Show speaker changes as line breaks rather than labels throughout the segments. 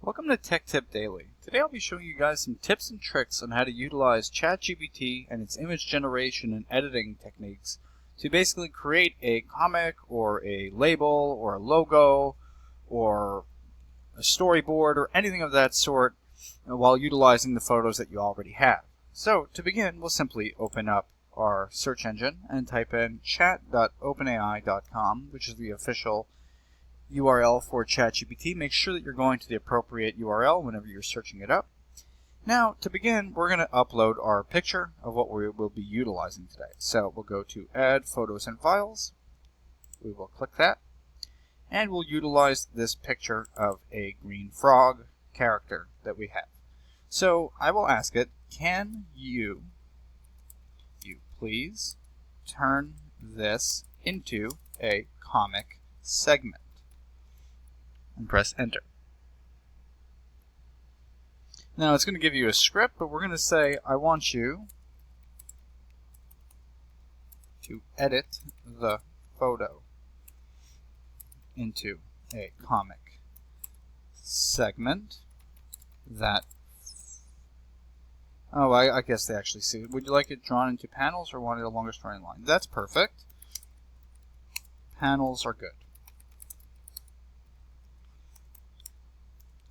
Welcome to Tech Tip Daily. Today I'll be showing you guys some tips and tricks on how to utilize ChatGPT and its image generation and editing techniques to basically create a comic or a label or a logo or a storyboard or anything of that sort while utilizing the photos that you already have. So to begin, we'll simply open up our search engine and type in chat.openai.com, which is the official URL for ChatGPT. Make sure that you're going to the appropriate URL whenever you're searching it up. Now, to begin, we're going to upload our picture of what we will be utilizing today. So we'll go to Add Photos and Files. We will click that. And we'll utilize this picture of a green frog character that we have. So I will ask it, can you please turn this into a comic segment? And press enter. Now it's going to give you a script, but we're going to say, I want you to edit the photo into a comic segment that, I guess they actually see it. Would you like it drawn into panels or want it a longer storyline? That's perfect. Panels are good.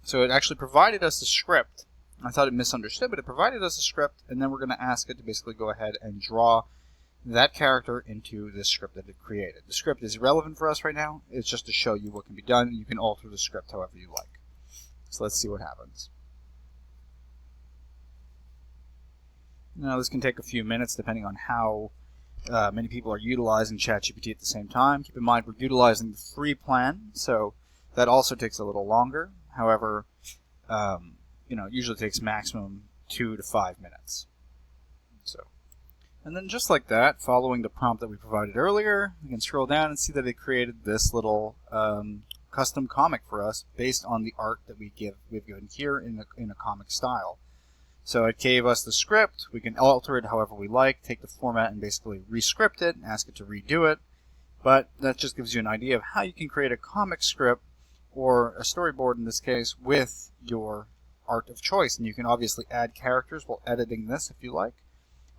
So it actually provided us a script. I thought it misunderstood, but it provided us a script, and then we're going to ask it to basically go ahead and draw that character into this script that it created. The script is irrelevant for us right now. It's just to show you what can be done. You can alter the script however you like. So let's see what happens. Now this can take a few minutes depending on how many people are utilizing ChatGPT at the same time. Keep in mind we're utilizing the free plan, so that also takes a little longer. However, it usually takes maximum 2 to 5 minutes. And then just like that, following the prompt that we provided earlier, we can scroll down and see that it created this little custom comic for us based on the art that we've given here in a comic style. So it gave us the script. We can alter it however we like, take the format and basically re-script it and ask it to redo it. But that just gives you an idea of how you can create a comic script or a storyboard in this case with your art of choice. And you can obviously add characters while editing this if you like.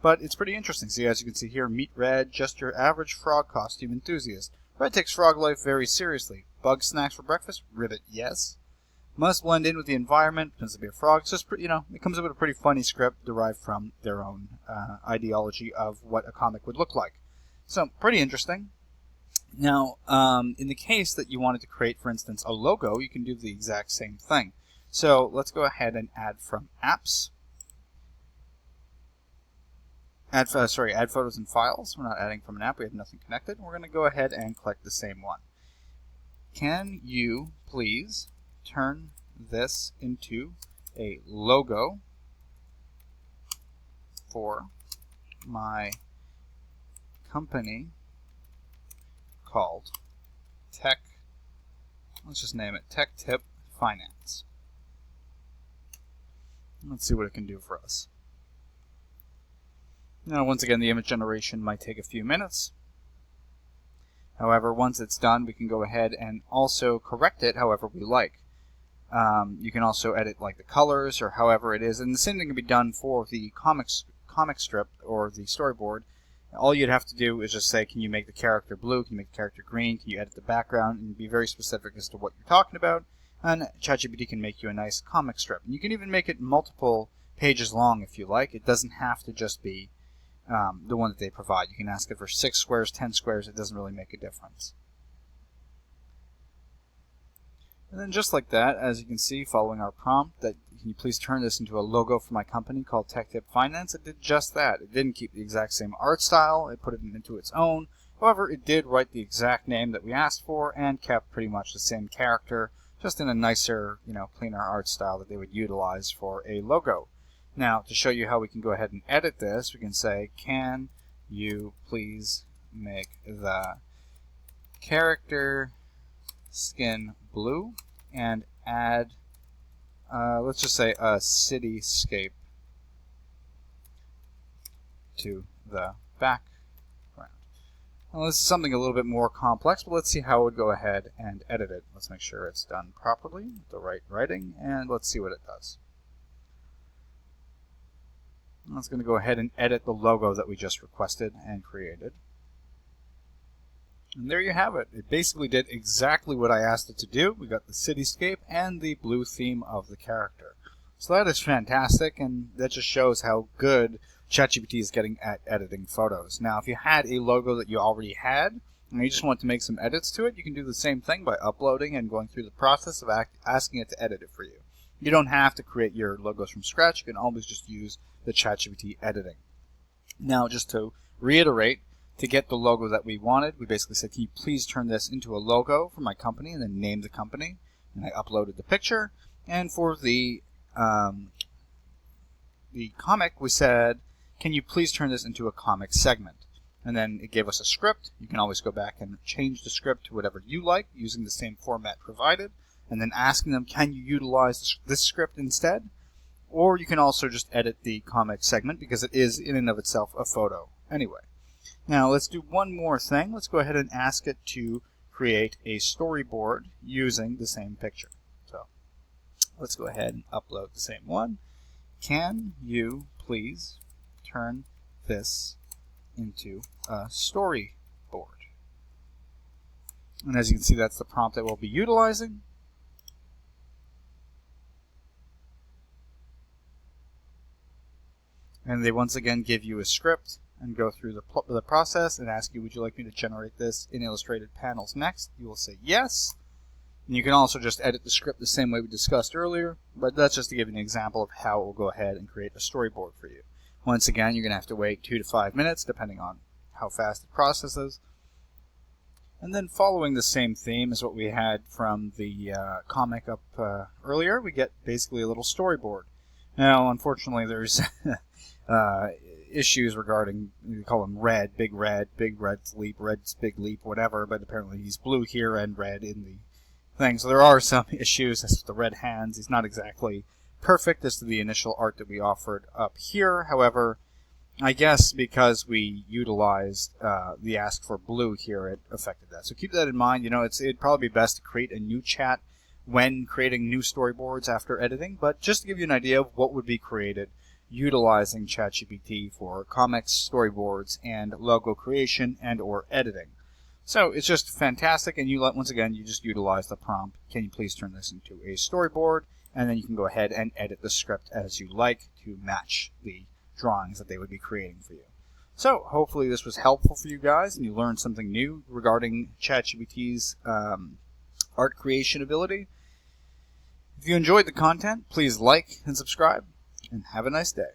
But it's pretty interesting. See, as you can see here, Meet Red, just your average frog costume enthusiast. Red takes frog life very seriously. Bug snacks for breakfast? Ribbit, yes. Must blend in with the environment, pretends to be a frog. It's just, it comes up with a pretty funny script derived from their own ideology of what a comic would look like. So, pretty interesting. Now, in the case that you wanted to create, for instance, a logo, you can do the exact same thing. So let's go ahead and add from apps. Add photos and files. We're not adding from an app. We have nothing connected. We're going to go ahead and click the same one. Can you please turn this into a logo for my company called let's just name it Tech Tip Finance. Let's see what it can do for us. Now, once again, the image generation might take a few minutes. However, once it's done, we can go ahead and also correct it however we like. You can also edit like the colors or however it is, and the same thing can be done for the comic strip or the storyboard. All you'd have to do is just say, can you make the character blue? Can you make the character green? Can you edit the background? And be very specific as to what you're talking about. And ChatGPT can make you a nice comic strip. And you can even make it multiple pages long if you like. It doesn't have to just be the one that they provide. You can ask it for 6 squares, 10 squares. It doesn't really make a difference. And then just like that, as you can see, following our prompt, that can you please turn this into a logo for my company called Tech Tip Finance, it did just that. It didn't keep the exact same art style. It put it into its own. However, it did write the exact name that we asked for and kept pretty much the same character, just in a nicer, cleaner art style that they would utilize for a logo. Now, to show you how we can go ahead and edit this, we can say, can you please make the character skin blue and add, let's just say, a cityscape to the background. Now this is something a little bit more complex, but let's see how it would go ahead and edit it. Let's make sure it's done properly, with the right writing, and let's see what it does. Now it's going to go ahead and edit the logo that we just requested and created. And there you have it. It basically did exactly what I asked it to do. We got the cityscape and the blue theme of the character. So that is fantastic, and that just shows how good ChatGPT is getting at editing photos. Now, if you had a logo that you already had, and you just want to make some edits to it, you can do the same thing by uploading and going through the process of asking it to edit it for you. You don't have to create your logos from scratch. You can always just use the ChatGPT editing. Now, just to reiterate, to get the logo that we wanted, we basically said, can you please turn this into a logo for my company, and then name the company. And I uploaded the picture. And for the comic, we said, can you please turn this into a comic segment? And then it gave us a script. You can always go back and change the script to whatever you like using the same format provided, and then asking them, can you utilize this script instead? Or you can also just edit the comic segment because it is in and of itself a photo anyway. Now let's do one more thing. Let's go ahead and ask it to create a storyboard using the same picture. So let's go ahead and upload the same one. Can you please turn this into a storyboard? And as you can see, that's the prompt that we'll be utilizing. And they once again give you a script and go through the process and ask you, would you like me to generate this in illustrated panels next? You will say yes. And you can also just edit the script the same way we discussed earlier, but that's just to give you an example of how it will go ahead and create a storyboard for you. Once again, you're going to have to wait 2 to 5 minutes, depending on how fast it processes. And then following the same theme as what we had from the comic up earlier, we get basically a little storyboard. Now, unfortunately, there's issues regarding, we call him Red, Big Red's Leap, Red's Big Leap, whatever, but apparently he's blue here and red in the thing. So there are some issues as to the red hands. He's not exactly perfect as to the initial art that we offered up here. However, I guess because we utilized the ask for blue here, it affected that. So keep that in mind. You know, it'd probably be best to create a new chat when creating new storyboards after editing, but just to give you an idea of what would be created utilizing ChatGPT for comics, storyboards, and logo creation and or editing. So it's just fantastic, and once again, you just utilize the prompt, can you please turn this into a storyboard, and then you can go ahead and edit the script as you like to match the drawings that they would be creating for you. So hopefully this was helpful for you guys, and you learned something new regarding ChatGPT's art creation ability. If you enjoyed the content, please like and subscribe, and have a nice day.